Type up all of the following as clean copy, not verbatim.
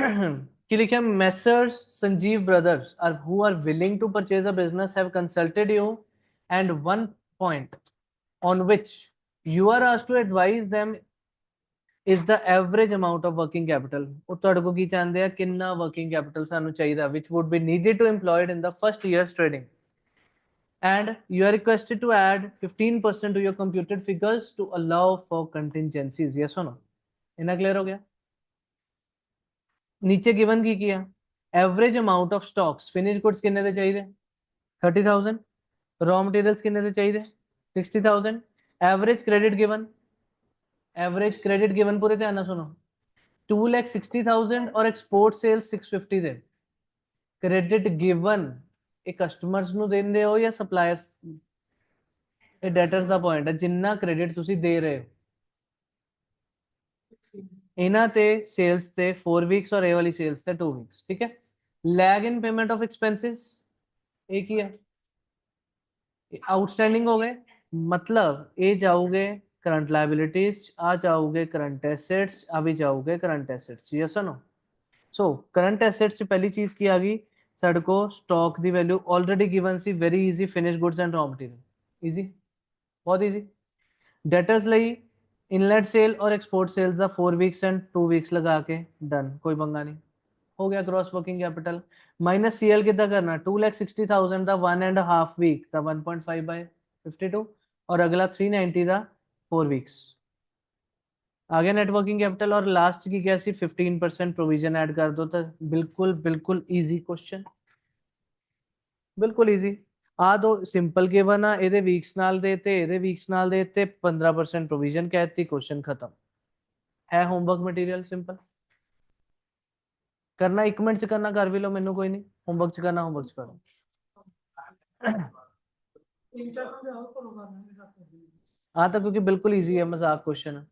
कि लिखे messrs Sanjeev brothers are who are willing to purchase a business have consulted you and one point on which you are asked to advise them is the average amount of working capital। ਉਹ ਤੁਹਾਡੇ ਕੋਲ ਕੀ ਚਾਹੁੰਦੇ ਆ, ਕਿੰਨਾ working capital ਸਾਨੂੰ ਚਾਹੀਦਾ which would be needed to employed in the first year's trading, and you are requested to add 15% to your computed figures to allow for contingencies। yes or no? इतना clear हो गया? नीचे given की किया average amount of stocks finish goods किन्ने दे चाहिए 30,000, raw materials किन्ने दे चाहिए 60,000, average credit given, average credit given पूरे ध्यान ना सुनो 2,60,000 और एक्सपोर्ट सेल्स 650 ਦੇ ਕ੍ਰੈਡਿਟ ਗਿਵਨ ਇਹ ਕਸਟਮਰਸ ਨੂੰ ਦਿੰਦੇ ਹੋ ਜਾਂ ਸਪਲਾਇਰਸ? ਇਹ ਡੈਟਰਸ ਦਾ ਪੁਆਇੰਟ ਹੈ ਜਿੰਨਾ ਕ੍ਰੈਡਿਟ ਤੁਸੀਂ ਦੇ ਰਹੇ ਹੋ ਇਹਨਾਂ ਤੇ ਸੇਲਸ ਤੇ 4 ਵੀਕਸ और ਇਹ ਵਾਲੀ ਸੇਲਸ ਤੇ 2 ਵੀਕਸ। ਠੀਕ ਹੈ। Lag in payment of expenses एक ही है, आउटस्टैंडिंग हो गए मतलब ये जाओगे करंट लायबिलिटीज, आ जाओगे करंट एसेट्स, आ भी जाओगे करंट एसेट्स। यस और नो? सो करंट एसेट्स से पहली चीज की आ गई साढ़े को stock the value already given see, very easy, finish goods and raw material easy, बहुत इजी। डेटर्स लई इनलेट सेल और एक्सपोर्ट सेल्स दा 4 वीक्स एंड 2 वीक्स लगा के डन, कोई पंगा नहीं, हो गया। Cross working capital minus CL कितना करना 2,60,000 का 1.5 वीक का 1.5/52 और अगला 390 का 4 वीक्स आ गया नेट वर्किंग कैपिटल। और लास्ट की क्या सी 15% प्रोविजन ऐड कर दो तो बिल्कुल बिल्कुल इजी क्वेश्चन, बिल्कुल इजी। आ दो सिंपल गिवन आ ਇਹਦੇ ਵੀਕਸ ਨਾਲ ਦੇਤੇ, ਇਹਦੇ ਵੀਕਸ ਨਾਲ ਦੇਤੇ, 15% प्रोविजन कहती, क्वेश्चन खत्म है। होमवर्क मटेरियल सिंपल करना 1 मिनट च करना, कर भी लो, मैनू कोई नहीं। होमवर्क च करना, होमवर्क च करो। हाँ तो क्योंकि बिल्कुल इजी है, मजाक क्वेश्चन है।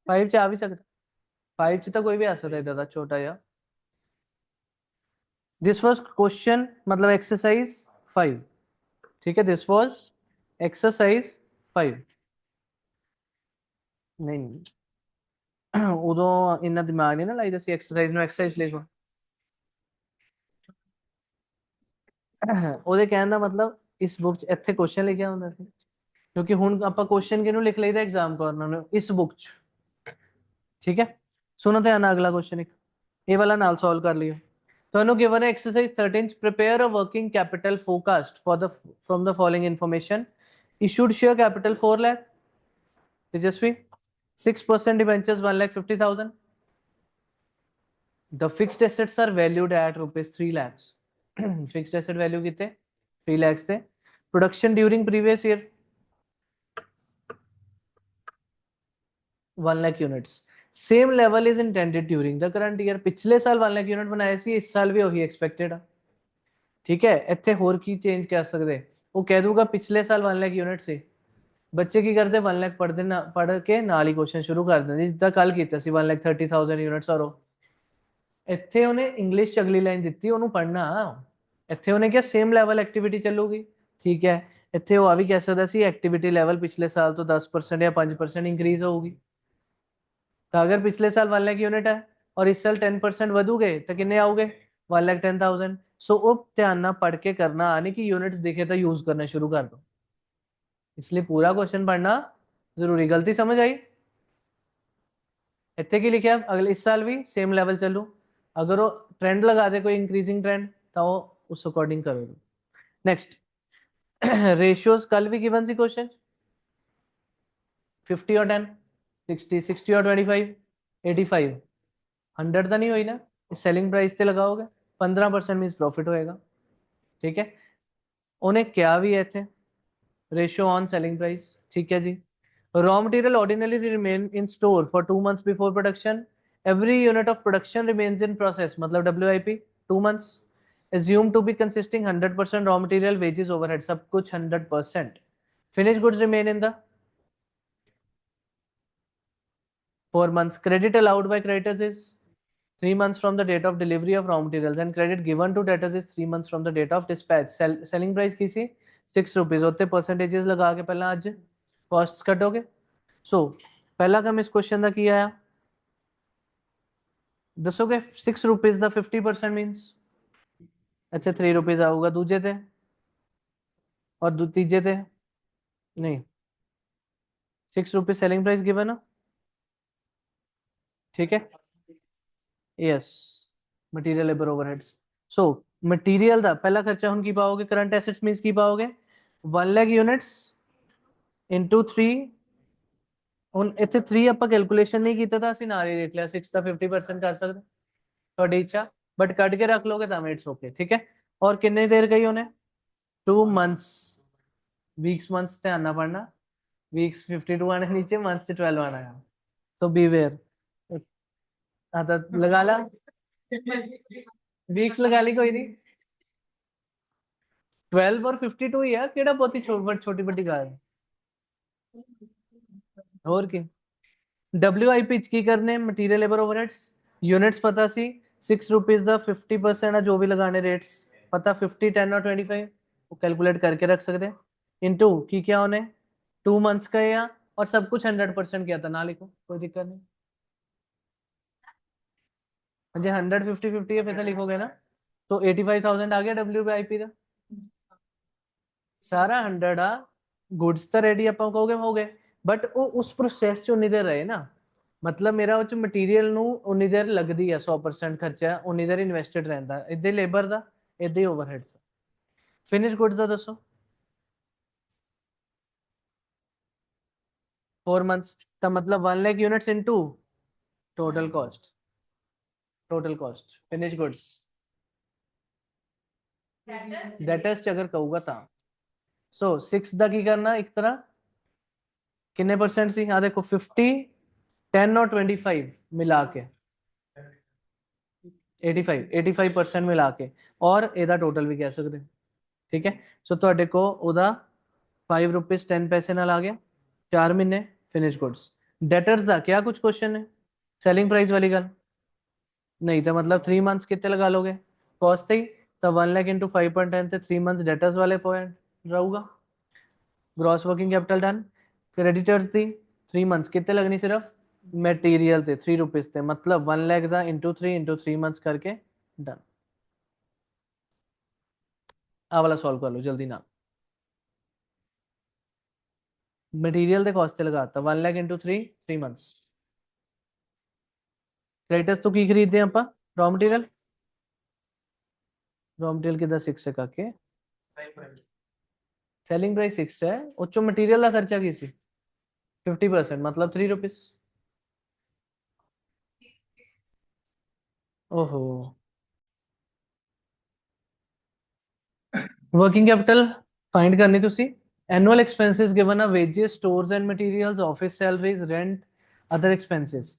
फाइव च आ भी सकता, 5 च तो कोई भी आ सकता है दादा छोटा या। दिस वाज क्वेश्चन मतलब एक्सरसाइज 5। ठीक है, दिस वाज एक्सरसाइज 5। नहीं उदों इन्ना दिमाग नहीं ना लाई दसी एक्सरसाइज नु एक्सरसाइज लिखो। ਉਹਦੇ ਕਹਿਣ ਦਾ मतलब इस बुक च ਇੱਥੇ क्वेश्चन लिखा ਹੁੰਦਾ ਸੀ, क्योंकि ਹੁਣ ਆਪਾਂ क्वेश्चन ਕਿਹਨੂੰ ਲਿਖ ਲਈਦਾ एग्जाम कॉर्नर ਨੂੰ, इस बुक च। ठीक है, सुनो ध्यान नाल अगला क्वेश्चन एक ये वाला नाल सॉल्व कर लियो। ਤੁਹਾਨੂੰ given exercise 13 prepare a working capital forecast for the from the following information। issued share capital 4 lakh Tejashwi, 6% debentures 1,50,000, the fixed assets are valued at rupees 3 lakhs। fixed asset value कितने 3 lakhs थे। production during previous year 1 lakh units, same level is intended during the current year. पिछले साल 1 lakh unit बनाए सी, इस साल भी वही expected है। ठीक है, ਇੱਥੇ ਹੋਰ ਕੀ ਚੇਂਜ ਕਰ ਸਕਦੇ, ਉਹ ਕਹਿ ਦੂਗਾ ਪਿਛਲੇ ਸਾਲ 1 ਲੱਖ यूनिट ਸੀ। ਬੱਚੇ ਕੀ ਕਰਦੇ 1 ਲੱਖ ਪੜ੍ਹਦੇ ਨਾ ਪੜ੍ਹ ਕੇ ਨਾਲ ਹੀ ਕੁਐਸਚਨ ਸ਼ੁਰੂ ਕਰ ਦਿੰਦੇ, ਜਿੱਦਾਂ ਕੱਲ ਕੀਤਾ ਸੀ 1,30,000 यूनिट्स। ਔਰ ਇੱਥੇ ਉਹਨੇ ਇੰਗਲਿਸ਼ ਚ ਅਗਲੀ ਲਾਈਨ ਦਿੱਤੀ, ਉਹਨੂੰ ਪੜ੍ਹਨਾ। ਇੱਥੇ ਉਹਨੇ ਕਿਹਾ ਸੇਮ ਲੈਵਲ ਐਕਟੀਵਿਟੀ ਚੱਲੂਗੀ। ਠੀਕ ਹੈ, ਇੱਥੇ ਉਹ ਆ ਵੀ ਕਹਿ ਸਕਦਾ ਸੀ ਐਕਟੀਵਿਟੀ ਲੈਵਲ ਪਿਛਲੇ ਸਾਲ ਤੋਂ 10% ਜਾਂ 5% इंक्रीज होगी। तो अगर पिछले साल 1 लाख यूनिट है और इस साल 10% ਵਧੂਗੇ तो किन्ने आओगे 1,10,000। सो अब ध्यान ना पढ़ के करना, आने की यूनिट्स दिखे तो यूज करना शुरू कर दो, इसलिए पूरा क्वेश्चन पढ़ना जरूरी। गलती समझ आई? इतने की लिखे अगले इस साल भी सेम लेवल चलू, अगर वो ट्रेंड लगा दे कोई इंक्रीजिंग ट्रेंड तो वो उस अकॉर्डिंग करोगे। नेक्स्ट रेशियोज कल भी गिवन सी क्वेश्चन 50 और 10, 60 और 25, 85, 100 तो नहीं हुई ना, सेलिंग प्राइस से लगाओगे 15% मीन प्रॉफिट होएगा। ठीक है, उन्हें क्या भी है थे रेशियो ऑन सेलिंग प्राइस। ठीक है जी। Raw material ordinary remain in store for 2 months before production, every unit of production remains in process मतलब WIP 2 months, assume to be consisting 100% raw material wages overhead, सब कुछ 100%। finished goods remain in the 4 months, credit allowed by creditors is 3 months from the date of delivery of raw materials and credit given to debtors is 3 months from the date of dispatch। selling price की सी 6 rupees होते, percentages लगा के पहले आज cost कटोगे सो पहला काम इस question का की आया, दसोगे 6 रुपीज का 50% मीन्स अच्छा 3 रुपीज आऊगा दूजे ते और तीजे ते नहीं 6 रुपीज सेलिंग प्राइस गिवन है, ठीक है। Yes material labour overheads. So material ਦਾ ਪਹਿਲਾ ਖਰਚਾ ਹੁਣ ਕੀ ਪਾਓਗੇ, ਕਰੰਟ ਐਸੈਟਸ ਮੀਨਸ ਕੀ ਪਾਓਗੇ 1 ਲੱਖ यूनिट्स इनटू 3। ਹੁਣ ਇੱਥੇ 3 ਆਪਾਂ ਕੈਲਕੂਲੇਸ਼ਨ ਨਹੀਂ ਕੀਤਾ ਤਾਂ ਅਸੀਂ ਨਾਲ ਹੀ ਦੇਖ ਲਿਆ 6 ਦਾ 50% ਕਰ ਸਕਦੇ ਤੁਹਾਡੀ ਇੱਛਾ, ਬਟ ਕੱਢ ਕੇ ਰੱਖ ਲੋਗੇ ਤਾਂ ਇਟਸ ਓਕੇ, ਠੀਕ ਹੈ। और कितनी देर गई उन्हें 2 मंथ्स, वीक्स मंथ्स ध्यान ना पढ़ना, वीक्स 52 आने नीचे, मंथ्स से 12 आना है, तो बीवेयर। हाँ तो लगा ला, वीक्स लगा ली कोई नहीं, 12 और 52 ही है, केड़ा बहुत ही छोटी बड़ी गाल है। और की WIP च की करने मटीरियल लेबर ओवरहेड्स यूनिट्स पता सी 6 रुपीज का 50% है जो भी लगाने रेट्स पता 50 10 और 25 वो कैलकुलेट करके रख सकते हैं इनटू की क्या होने 2 मंथ्स का या और सब कुछ 100% किया था ना लिखो कोई दिक्कत नहीं, मुझे 100 50 50 है फिर तो लिखोगे ना, तो 85,000 आ गया WIP का सारा 100 आ गुड्स तो रेडी आप कहोगे हो गए, बट वो उस प्रोसैस च उन्नी देर रहे ना, मतलब मेरा वो मटीरियल ਨੂੰ ਉਨੀ ਦੇਰ ਲੱਗਦੀ ਆ 100% ਖਰਚਾ ਉਨੀ ਦੇਰ ਇਨਵੈਸਟਡ ਰਹਿੰਦਾ, ਇਦਾਂ ਹੀ ਲੇਬਰ ਦਾ ਇਦਾਂ ਹੀ ਓਵਰਹੈਡਸ। ਫਿਨਿਸ਼ ਗੁੱਡਸ ਦਾ ਦੱਸੋ 4 ਮੰਥਸ ਤਾਂ ਮਤਲਬ 1 lakh units into total cost, total cost finish goods debtors च अगर कहूगा ਤਾਂ सो 6 ਦਾ ਕੀ ਕਰਨਾ ਇੱਕ ਤਰ੍ਹਾਂ किन्ने परसेंट सी हाँ देखो 50 10 और 25 मिला के 85% मिला के और ਇਹਦਾ टोटल भी कह सकते, ठीक है। सो ਤੁਹਾਡੇ ਕੋ ਉਹਦਾ 5 रुपीज 10 पैसे ਨਾਲ आ गया 4 महीने फिनिश गुड्स। डेटर्स ਦਾ क्या कुछ क्वेश्चन है सेलिंग प्राइस वाली गल नहीं तो मतलब 3 मंथ्स कितने लगा लोगे कॉस्ट ही तो 1 लाख इंटू 5.10 थे 3 मंथ्स डेटर्स वाले पॉइंट रहूगा। Gross working capital done. Creditors दी 3 मंथ्स कितने लगनी सिर्फ मटेरियल थे 3 रुपीज थे मतलब 1 लाख का इंटू 3 मंथ्स करके डन। आ वाला सॉल्व कर लो जल्दी ना, मटेरियल ਦੇ कॉस्ट ਤੇ ਲਗਾਤਾ 1 ਲੱਖ ਇੰਟੂ 3 ਮੰਥਸ। क्रेडिटर्स तो की खरीदते हैं ਆਪਾਂ रॉ मटेरियल किदा 6 है काके सेलिंग प्राइस 6 है उच्चो मटेरियल का खर्चा की सी 50% मतलब 3 रुपीस। ओहो वर्किंग कैपिटल फाइंड करनी तुसी annual expenses given a wages stores and materials office salaries rent other expenses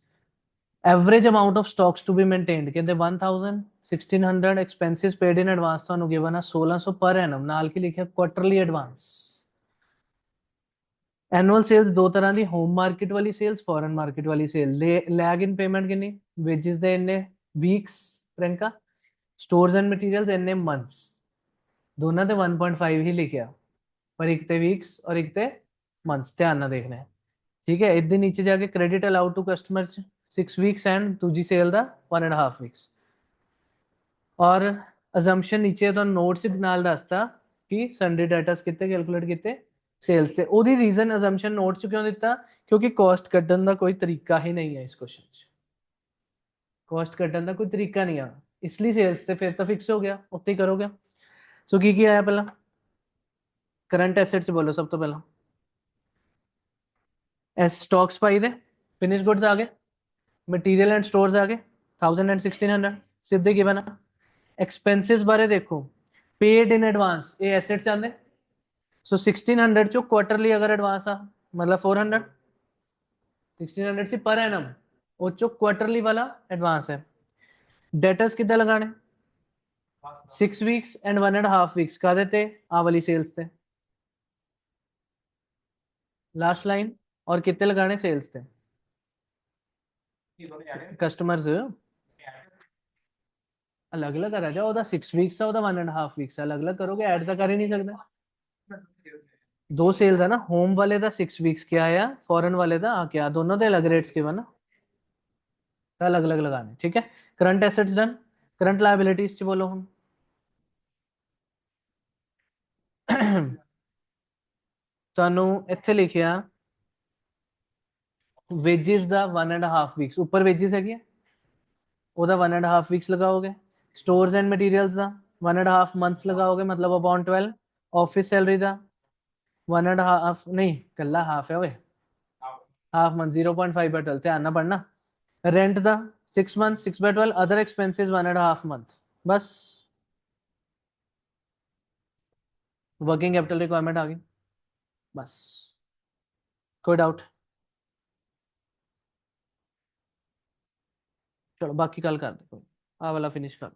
average amount of stocks to be maintained कहते 1000 1600 एक्सपेंसेस पेड इन एडवांस ਤੁਹਾਨੂੰ गिवन अ 1600 पर एनम नाल की लिखा quarterly advance. Annual sales दो तरह की home market वाली sales foreign market वाली सेल लैग इन पेमेंट किन्नी वेजेस दे इन्ने वीक्स प्रियंका स्टोर्स एंड मटेरियल्स इन्ने मंथ्स दोनों ते 1.5 ही लिखा पर एक ते वीक्स और एक ते मंथ्स ध्यान ना देखना है, ठीक है। इधर नीचे जाके credit allowed to customer 6 weeks and दूजी सेल दा 1.5 वीक्स और अजम्पशन नीचे तो नोट से नाल दसता कि संडे डाटास कितने कैलकुलेट किते सेल्स से ओदी रीजन अजम्पशन नोट च क्यों दिता क्योंकि कॉस्ट कटन का कोई तरीका ही नहीं है इस क्वेश्चन च, कॉस्ट कटन का कोई तरीका नहीं है इसलिए सेल्स से फिर तो फिक्स हो गया उत्ते ही करोगे। सो की आया पहला करंट एसेट्स बोलो सब तो पहला एस स्टॉक्स पाई दे फिनिश गुड्स आ गए मटेरियल एंड स्टोर्स आ गए 1000 एंड 1600 सीधे गिवन है। एक्सपेंसेस बारे देखो पेड इन एडवांस ये एसेट्स आंदे सो 1600 चो क्वार्टरली अगर एडवांस आ मतलब 400 1600 से पर एनम वो चो क्वार्टरली वाला एडवांस है। डेटर्स कितना लगाने 6 वीक्स एंड 1.5 वीक्स का देते आ वाली सेल्स थे लास्ट लाइन और कितने लगाने सेल्स थे कस्टमर्स अलग अलग करा जाओ 6 वीक्स का 1.5 वीक्स अलग अलग करोगे ऐड तो कर ही नहीं सकते दो सेल्स है ना, होम वाले दा 6 वीक्स क्या आया, फॉरेन वाले दा क्या, दोनों दे अलग रेट्स के ना, अलग अलग लगाने, ठीक है। Current assets done, current liabilities च बोलो हम। ਤੁਹਾਨੂੰ ਇੱਥੇ ਲਿਖਿਆ वेजेस ਦਾ 1.5 वीक्स, ਉੱਪਰ वेजेस ਹੈਗੀ, ਉਹਦਾ 1.5 वीक्स लगाओगे। Stores and materials the 1.5 months लगाओगे, मतलब अपॉन 12। ऑफिस सैलरी ਦਾ 1.5 नहीं कल्ला हाफ है ओए, हाफ मंथ 0.5/12, ध्यान ना पढ़ना। रेंट ਦਾ 6 months 6/12, अदर एक्सपेंसेस 1.5 मंथ, बस। वर्किंग कैपिटल रिक्वायरमेंट आ गई, बस। कोई डाउट? चलो बाकी कल कर दो, आ वाला फिनिश कर।